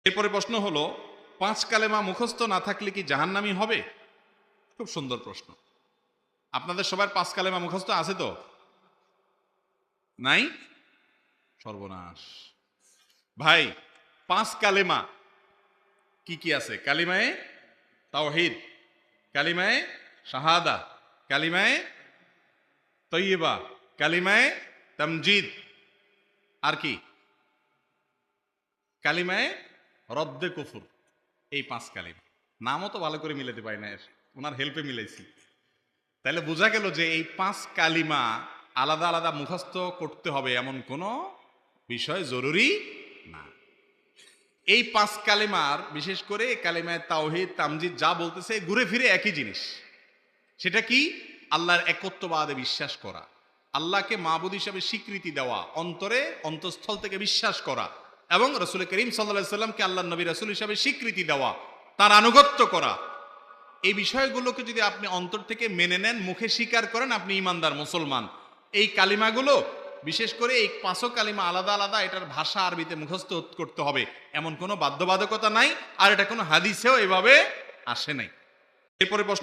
এরপরে প্রশ্ন হলো, ৫ কালেমা মুখস্থ না থাকলে কি জাহান্নামী হবে? খুব সুন্দর প্রশ্ন। আপনাদের সবার ৫ কালেমা মুখস্থ আছে তো? নাই? সর্বনাশ। ভাই, ৫ কালেমা কি কি আছে? কালিমায়ে তাওহীদ, কালিমায়ে শাহাদা, কালিমায়ে তৈয়বা, কালিমায়ে তামজিদ, আর কি? কালিমায়ে রদ্দে কুফুর। এই ৫ কালিমা। নামও তো ভালো করে মিলাতে পারি না, ওনার হেল্পে মিলাইছি। তাহলে বোঝা গেল যে এই ৫ কালিমা আলাদা আলাদা মুখস্থ করতে হবে এমন কোনো বিষয় জরুরি না। এই ৫ কালিমার বিশেষ করে কালিমায়ে তাওহীদ, তামজিদ যা বলতেছে ঘুরে ফিরে একই জিনিস। সেটা কি? আল্লাহর একত্ববাদে বিশ্বাস করা, আল্লাহকে মাবুদ হিসাবে স্বীকৃতি দেওয়া, অন্তরে অন্তঃস্থল থেকে বিশ্বাস করা, এবং রাসূল করিম সাল্লাল্লাহু আলাইহি সাল্লামকে আল্লাহর নবী রাসূল হিসাবে স্বীকৃতি দেওয়া, তার আনুগত্য করা। এই বিষয়গুলোকে যদি আপনি অন্তর থেকে মেনে নেন, মুখে স্বীকার করেন, আপনি ঈমানদার মুসলমান। এই কালিমাগুলো বিশেষ করে এই ৫ কালিমা আলাদা আলাদা, এটার ভাষা আরবিতে মুখস্থ করতে হবে এমন কোনো বাধ্যবাধকতা নাই, আর এটা কোনো হাদিসেও এভাবে আসে নাই। এরপরে প্রশ্ন